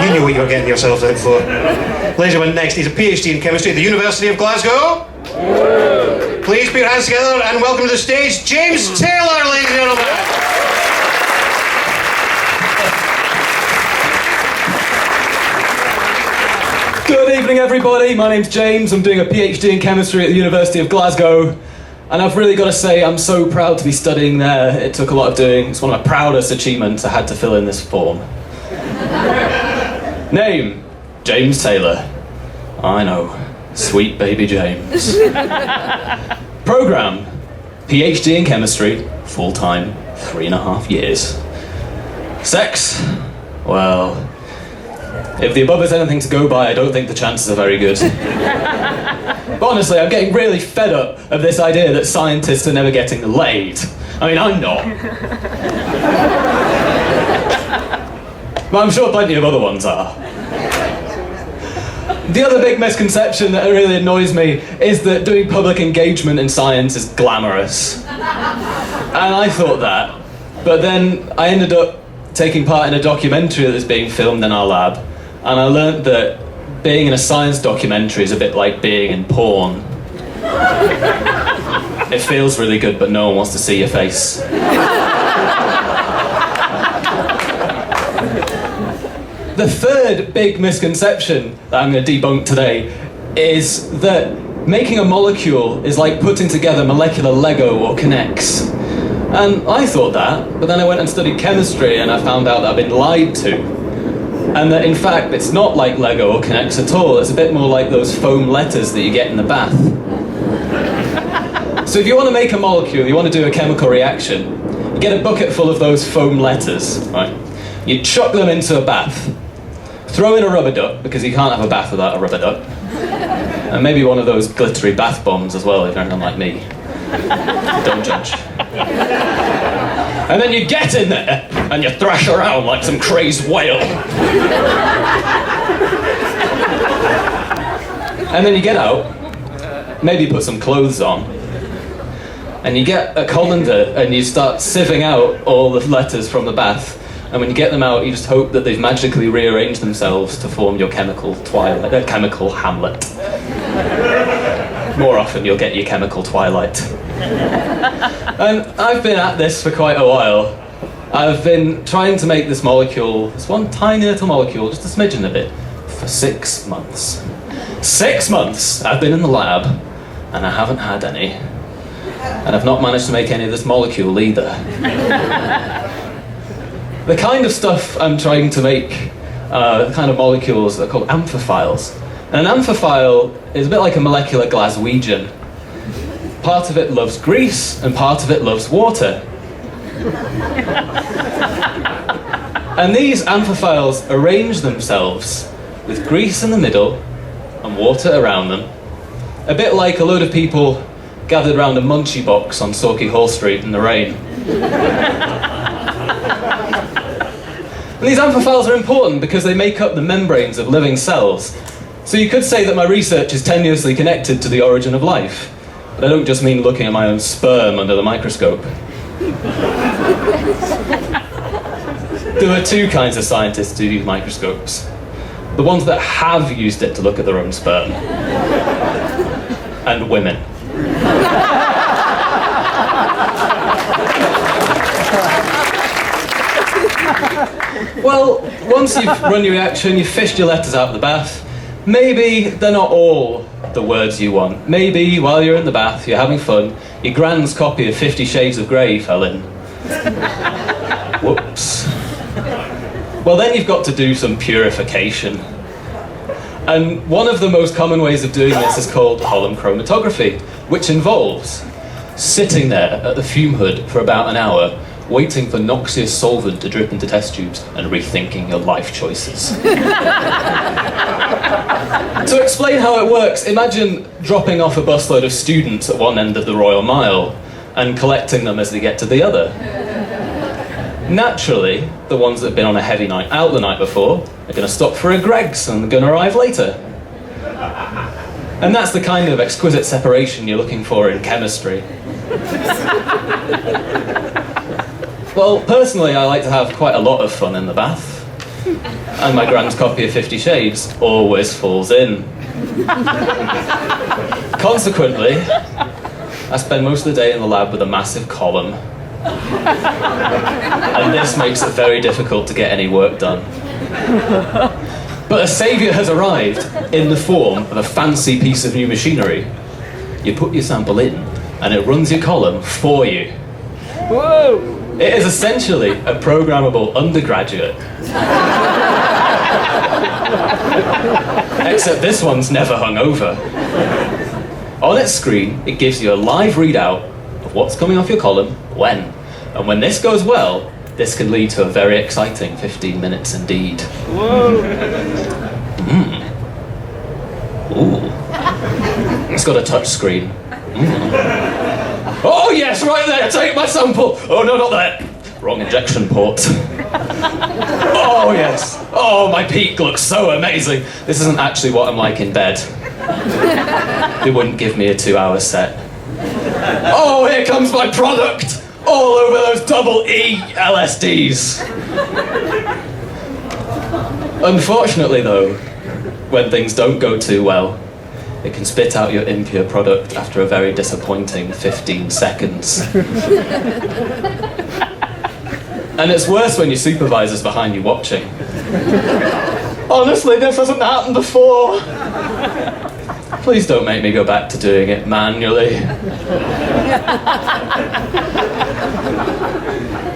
You knew what you were getting yourselves out for. Ladies and gentlemen, next, he's a PhD in chemistry at the University of Glasgow. Please put your hands together and welcome to the stage, James Taylor, ladies and gentlemen. Good evening, everybody. My name's James. I'm doing a PhD in chemistry at the University of Glasgow. And I've really got to say, I'm so proud to be studying there. It took a lot of doing. It's one of my proudest achievements. I had to fill in this form. Name, James Taylor. I know, sweet baby James. Program, PhD in chemistry, full-time, 3.5 years. Sex, well, if the above is anything to go by, I don't think the chances are very good. But honestly, I'm getting really fed up of this idea that scientists are never getting laid. I mean, I'm not. But I'm sure plenty of other ones are. The other big misconception that really annoys me is that doing public engagement in science is glamorous. And I thought that. But then I ended up taking part in a documentary that was being filmed in our lab. And I learnt that being in a science documentary is a bit like being in porn. It feels really good, but no one wants to see your face. The third big misconception that I'm going to debunk today is that making a molecule is like putting together molecular Lego or Kinects. And I thought that, but then I went and studied chemistry and I found out that I've been lied to. And that in fact it's not like Lego or Kinects at all, it's a bit more like those foam letters that you get in the bath. So if you want to make a molecule, you want to do a chemical reaction, you get a bucket full of those foam letters, right? You chuck them into a bath, throw in a rubber duck, because you can't have a bath without a rubber duck, and maybe one of those glittery bath bombs as well, if you're anything like me. Don't judge. And then you get in there, and you thrash around like some crazed whale. And then you get out, maybe put some clothes on, and you get a colander, and you start sieving out all the letters from the bath. And when you get them out, you just hope that they've magically rearranged themselves to form your chemical twilight, chemical Hamlet. More often, you'll get your chemical Twilight. And I've been at this for quite a while. I've been trying to make this molecule, this one tiny little molecule, just a smidgen of it, for 6 months. 6 months I've been in the lab, and I haven't had any. And I've not managed to make any of this molecule either. The kind of stuff I'm trying to make, the kind of molecules that are called amphiphiles. And an amphiphile is a bit like a molecular Glaswegian. Part of it loves grease, and part of it loves water. And these amphiphiles arrange themselves with grease in the middle and water around them, a bit like a load of people gathered around a munchie box on Sauchiehall Street in the rain. And these amphiphiles are important because they make up the membranes of living cells. So you could say that my research is tenuously connected to the origin of life. But I don't just mean looking at my own sperm under the microscope. There are two kinds of scientists who use microscopes. The ones that have used it to look at their own sperm. And women. Well, once you've run your reaction, you've fished your letters out of the bath, maybe they're not all the words you want. Maybe while you're in the bath, you're having fun, your grand's copy of 50 Shades of Grey fell in. Whoops. Well, then you've got to do some purification. And one of the most common ways of doing this is called column chromatography, which involves sitting there at the fume hood for about an hour, waiting for noxious solvent to drip into test tubes and rethinking your life choices. To explain how it works, imagine dropping off a busload of students at one end of the Royal Mile and collecting them as they get to the other. Naturally, the ones that have been on a heavy night out the night before are going to stop for a Greggs and are going to arrive later. And that's the kind of exquisite separation you're looking for in chemistry. Well, personally, I like to have quite a lot of fun in the bath. And my grand copy of 50 Shades always falls in. Consequently, I spend most of the day in the lab with a massive column. And this makes it very difficult to get any work done. But a saviour has arrived in the form of a fancy piece of new machinery. You put your sample in, and it runs your column for you. Whoa! It is essentially a programmable undergraduate. Except this one's never hung over. On its screen, it gives you a live readout of what's coming off your column, when. And when this goes well, this can lead to a very exciting 15 minutes indeed. Whoa! Ooh. It's got a touch screen. Oh yes, right there, take my sample! Oh no, not that! Wrong injection port. Oh yes! Oh, my peak looks so amazing! This isn't actually what I'm like in bed. They wouldn't give me a 2-hour set. Oh, here comes my product! All over those double E LSDs. Unfortunately though, when things don't go too well, it can spit out your impure product after a very disappointing 15 seconds. And it's worse when your supervisor's behind you watching. Honestly, this hasn't happened before. Please don't make me go back to doing it manually.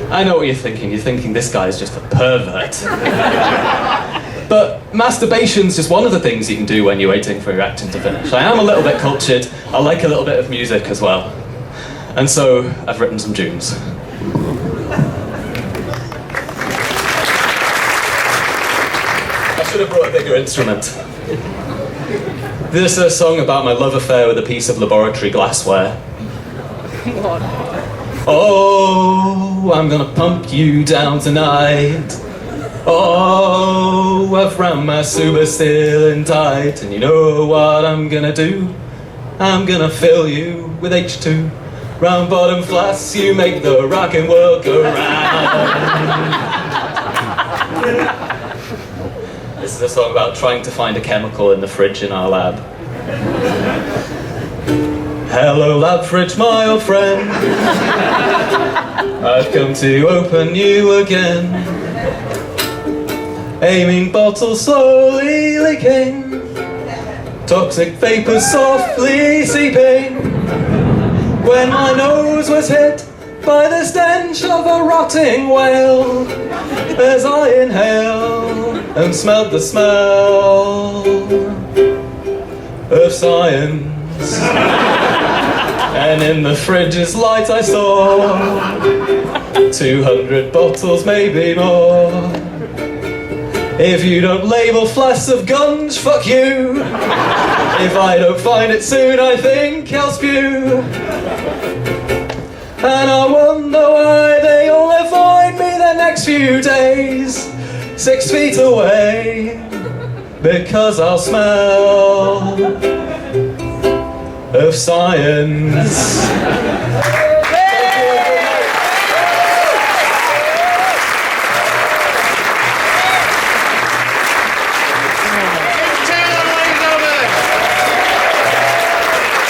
I know what you're thinking. You're thinking this guy's just a pervert. But masturbation's just one of the things you can do when you're waiting for your acting to finish. I am a little bit cultured. I like a little bit of music as well. And so I've written some tunes. I should have brought a bigger instrument. This is a song about my love affair with a piece of laboratory glassware. Oh, I'm gonna pump you down tonight. Oh, I've ran my super still and tight. And you know what I'm gonna do? I'm gonna fill you with H2. Round bottom flasks, you make the rockin' world go round. This is a song about trying to find a chemical in the fridge in our lab. Hello lab fridge, my old friend. I've come to open you again. Aiming bottle slowly leaking. Toxic vapors softly seeping. When my nose was hit by the stench of a rotting whale, as I inhaled and smelled the smell of science. And in the fridge's light I saw 200 bottles, maybe more. If you don't label flasks of gunge, fuck you. If I don't find it soon, I think I'll spew. And I wonder why they only find me the next few days 6 feet away. Because I'll smell of science.